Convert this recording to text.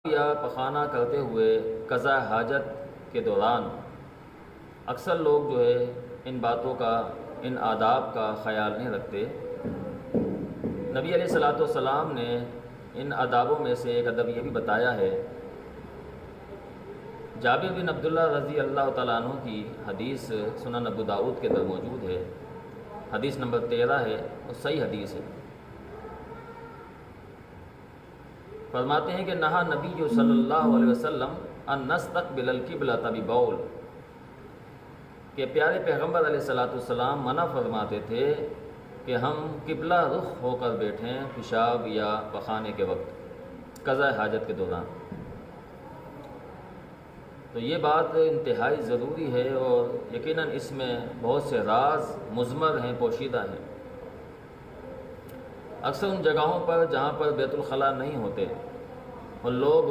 یا پخانہ کرتے ہوئے قضاء حاجت کے دوران اکثر لوگ جو ہے ان باتوں کا، ان آداب کا خیال نہیں رکھتے۔ نبی علیہ الصلوۃ والسلام نے ان آدابوں میں سے ایک ادب یہ بھی بتایا ہے۔ جابر بن عبداللہ رضی اللہ تعالیٰ عنہ کی حدیث سنن ابو داؤد کے اندر موجود ہے، حدیث نمبر 13 ہے اور صحیح حدیث ہے۔ فرماتے ہیں کہ نہا نبی صلی اللہ علیہ وسلم ان نستقبل القبلۃ ببول، کہ پیارے پیغمبر علیہ الصلوۃ والسلام منع فرماتے تھے کہ ہم قبلہ رخ ہو کر بیٹھیں پیشاب یا پخانے کے وقت، قضاء حاجت کے دوران۔ تو یہ بات انتہائی ضروری ہے اور یقیناً اس میں بہت سے راز مضمر ہیں، پوشیدہ ہیں۔ اکثر ان جگہوں پر جہاں پر بیت الخلاء نہیں ہوتے اور لوگ